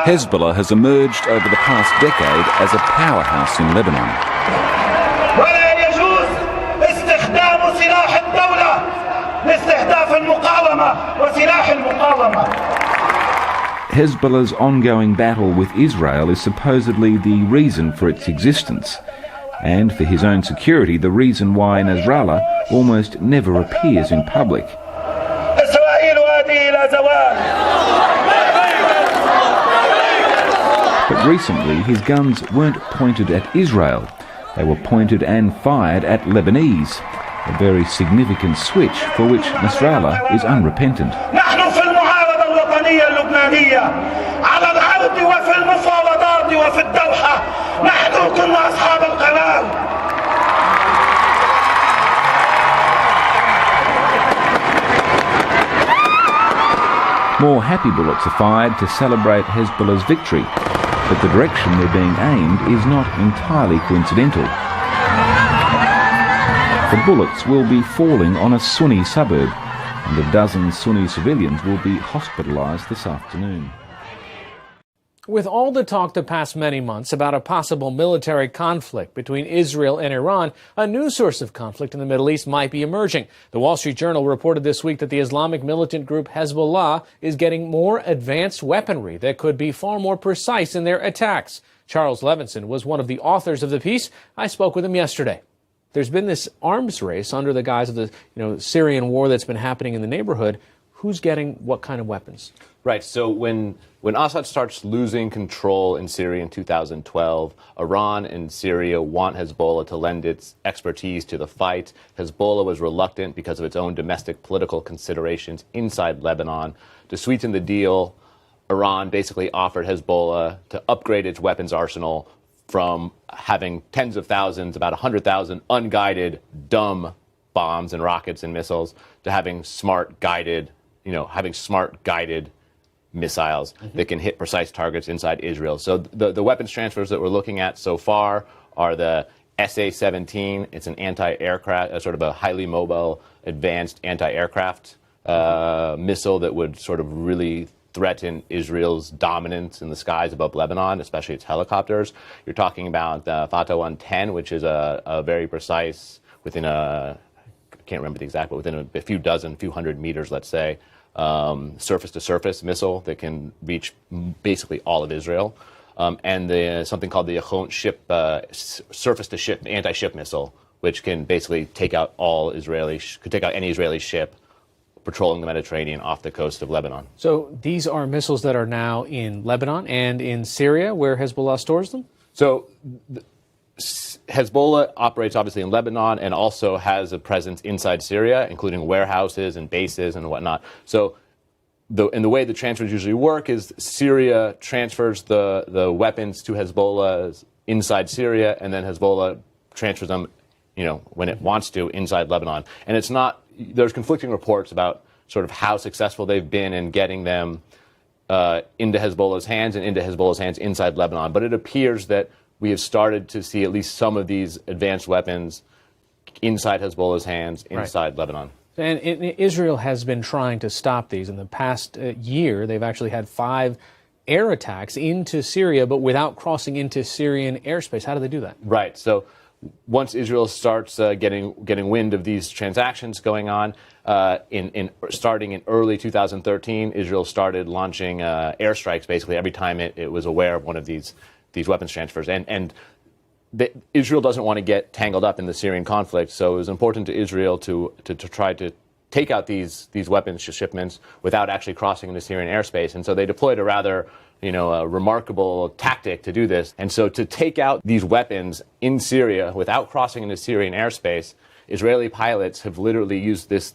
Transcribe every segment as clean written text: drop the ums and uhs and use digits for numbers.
Hezbollah has emerged over the past decade as a powerhouse in Lebanon. ولا يجوز استخدام سلاح الدولة لاستهداف المقاومة وسلاح المقاومة. Hezbollah's ongoing battle with Israel is supposedly the reason for its existence, and for his own security, the reason why Nasrallah almost never appears in public. But recently, his guns weren't pointed at Israel. They were pointed and fired at Lebanese, a very significant switch for which Nasrallah is unrepentant. More happy bullets are fired to celebrate Hezbollah's victory, but the direction they're being aimed is not entirely coincidental. The bullets will be falling on a Sunni suburb, and a dozen Sunni civilians will be hospitalised this afternoon. With all the talk the past many months about a possible military conflict between Israel and Iran, a new source of conflict in the Middle East might be emerging. The Wall Street Journal reported this week that the Islamic militant group Hezbollah is getting more advanced weaponry that could be far more precise in their attacks. Charles Levinson was one of the authors of the piece. I spoke with him yesterday. There's been this arms race under the guise of the Syrian war that's been happening in the neighborhood. Who's getting what kind of weapons? Right. So when Assad starts losing control in Syria in 2012, Iran and Syria want Hezbollah to lend its expertise to the fight. Hezbollah was reluctant because of its own domestic political considerations inside Lebanon. To sweeten the deal, Iran basically offered Hezbollah to upgrade its weapons arsenal from having tens of thousands, about 100,000 unguided, dumb bombs and rockets and missiles, to having smart guided missiles that can hit precise targets inside Israel. So the weapons transfers that we're looking at so far are the SA-17. It's an anti-aircraft, sort of a highly mobile, advanced anti-aircraft missile that would sort of really threaten Israel's dominance in the skies above Lebanon, especially its helicopters. You're talking about the Fatah 110, which is a very precise, within I can't remember the exact, but within a few hundred meters, let's say, surface-to-surface missile that can reach basically all of Israel, and something called the Yachon surface-to-ship anti-ship missile, which can basically take out any Israeli ship patrolling the Mediterranean off the coast of Lebanon. So these are missiles that are now in Lebanon and in Syria, where Hezbollah stores them? So Hezbollah operates obviously in Lebanon and also has a presence inside Syria, including warehouses and bases and whatnot. So the way the transfers usually work is Syria transfers the weapons to Hezbollah inside Syria, and then Hezbollah transfers them, when it wants to, inside Lebanon. And there's conflicting reports about sort of how successful they've been in getting them into Hezbollah's hands and into Hezbollah's hands inside Lebanon. But it appears that we have started to see at least some of these advanced weapons inside Hezbollah's hands, inside Lebanon. And Israel has been trying to stop these. In the past year, they've actually had 5 air attacks into Syria, but without crossing into Syrian airspace. How do they do that? Right. So once Israel starts getting wind of these transactions going on, starting in early 2013, Israel started launching airstrikes basically every time it was aware of one of these weapons transfers. And Israel doesn't want to get tangled up in the Syrian conflict, so it was important to Israel to try to take out these weapons shipments without actually crossing into Syrian airspace. And so they deployed a rather a remarkable tactic to do this. And so to take out these weapons in Syria without crossing into Syrian airspace, Israeli pilots have literally used this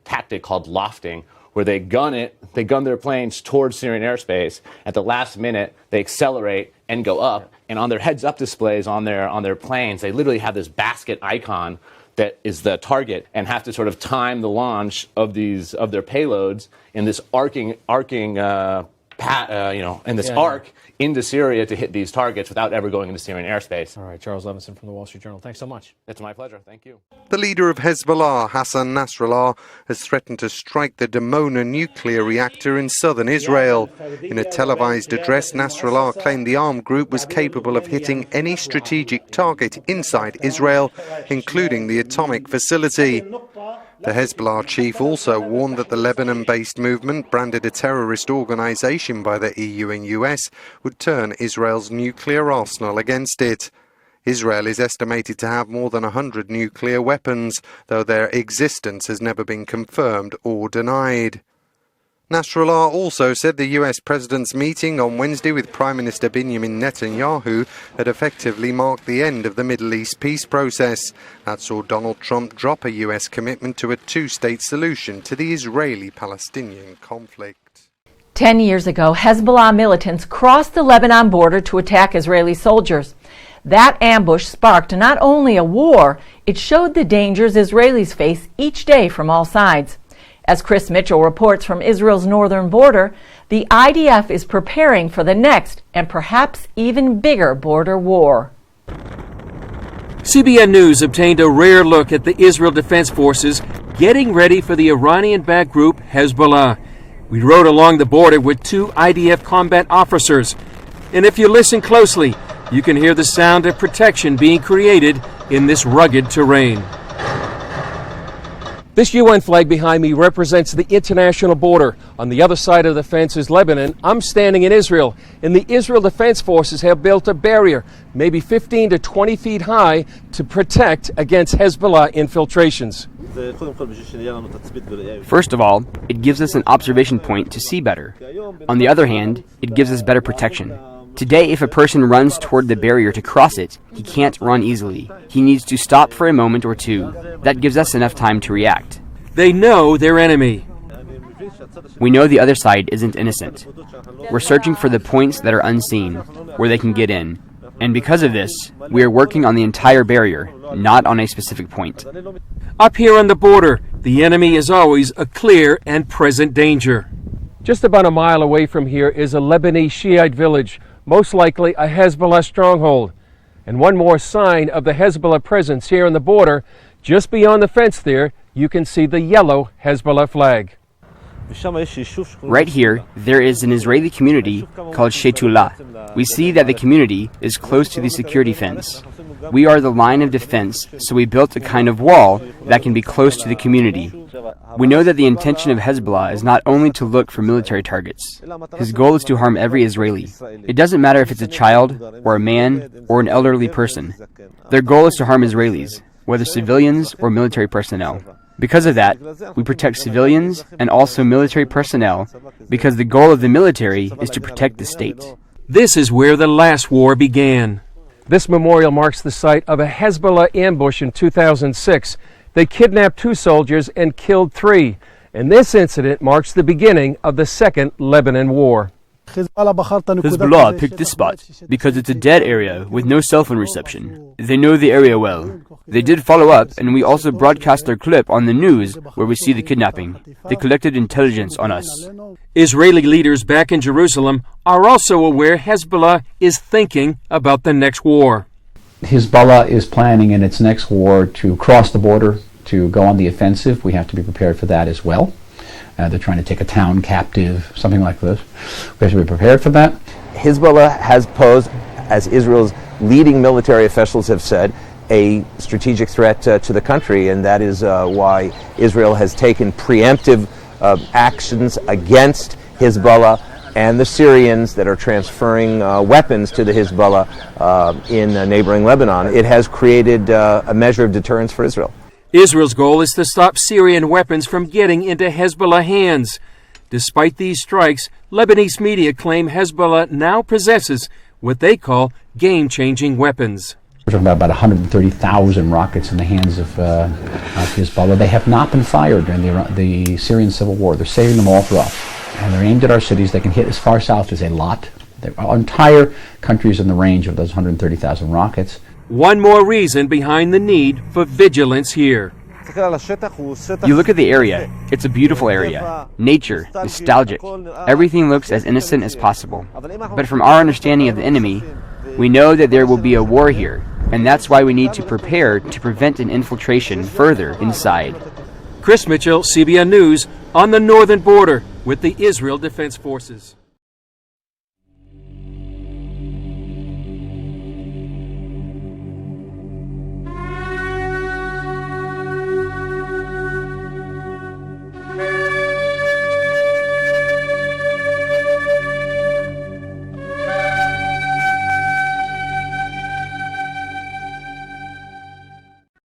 tactic called lofting, where they gun their planes towards Syrian airspace. At the last minute, they accelerate and go up. And on their heads-up displays on their planes, they literally have this basket icon that is the target, and have to sort of time the launch of their payloads in this arcing arc into Syria to hit these targets without ever going into Syrian airspace. All right, Charles Levinson from the Wall Street Journal. Thanks so much. It's my pleasure. Thank you. The leader of Hezbollah, Hassan Nasrallah, has threatened to strike the Dimona nuclear reactor in southern Israel. In a televised address, Nasrallah claimed the armed group was capable of hitting any strategic target inside Israel, including the atomic facility. The Hezbollah chief also warned that the Lebanon-based movement, branded a terrorist organization by the EU and US, would turn Israel's nuclear arsenal against it. Israel is estimated to have more than 100 nuclear weapons, though their existence has never been confirmed or denied. Nasrallah also said the US president's meeting on Wednesday with Prime Minister Benjamin Netanyahu had effectively marked the end of the Middle East peace process. That saw Donald Trump drop a US commitment to a two-state solution to the Israeli-Palestinian conflict. 10 years ago, Hezbollah militants crossed the Lebanon border to attack Israeli soldiers. That ambush sparked not only a war, it showed the dangers Israelis face each day from all sides. As Chris Mitchell reports from Israel's northern border, the IDF is preparing for the next and perhaps even bigger border war. CBN News obtained a rare look at the Israel Defense Forces getting ready for the Iranian-backed group Hezbollah. We rode along the border with two IDF combat officers. And if you listen closely, you can hear the sound of protection being created in this rugged terrain. This UN flag behind me represents the international border. On the other side of the fence is Lebanon. I'm standing in Israel, and the Israel Defense Forces have built a barrier, maybe 15 to 20 feet high, to protect against Hezbollah infiltrations. First of all, it gives us an observation point to see better. On the other hand, it gives us better protection. Today, if a person runs toward the barrier to cross it, he can't run easily. He needs to stop for a moment or two. That gives us enough time to react. They know their enemy. We know the other side isn't innocent. We're searching for the points that are unseen, where they can get in. And because of this, we are working on the entire barrier, not on a specific point. Up here on the border, the enemy is always a clear and present danger. Just about a mile away from here is a Lebanese Shiite village, most likely a Hezbollah stronghold. And one more sign of the Hezbollah presence here on the border, just beyond the fence there, you can see the yellow Hezbollah flag. Right here, there is an Israeli community called Shetula. We see that the community is close to the security fence. We are the line of defense, so we built a kind of wall that can be close to the community. We know that the intention of Hezbollah is not only to look for military targets. His goal is to harm every Israeli. It doesn't matter if it's a child, or a man, or an elderly person. Their goal is to harm Israelis, whether civilians or military personnel. Because of that, we protect civilians and also military personnel, because the goal of the military is to protect the state. This is where the last war began. This memorial marks the site of a Hezbollah ambush in 2006. They kidnapped 2 soldiers and killed 3. And this incident marks the beginning of the Second Lebanon War. Hezbollah picked this spot because it's a dead area with no cell phone reception. They know the area well. They did follow up, and we also broadcast their clip on the news where we see the kidnapping. They collected intelligence on us. Israeli leaders back in Jerusalem are also aware Hezbollah is thinking about the next war. Hezbollah is planning in its next war to cross the border, to go on the offensive. We have to be prepared for that as well. They're trying to take a town captive, something like this. We have to be prepared for that. Hezbollah has posed, as Israel's leading military officials have said, a strategic threat to the country, and that is why Israel has taken preemptive actions against Hezbollah and the Syrians that are transferring weapons to the Hezbollah in neighboring Lebanon. It has created a measure of deterrence for Israel. Israel's goal is to stop Syrian weapons from getting into Hezbollah hands. Despite these strikes, Lebanese media claim Hezbollah now possesses what they call game-changing weapons. We're talking about 130,000 rockets in the hands of Hezbollah. They have not been fired during the Syrian civil war. They're saving them all for us. And they're aimed at our cities. They can hit as far south as Eilat. Our entire country is in the range of those 130,000 rockets. One more reason behind the need for vigilance here. You look at the area, it's a beautiful area. Nature, nostalgic. Everything looks as innocent as possible. But from our understanding of the enemy, we know that there will be a war here, and that's why we need to prepare to prevent an infiltration further inside. Chris Mitchell, CBN News, on the northern border with the Israel Defense Forces.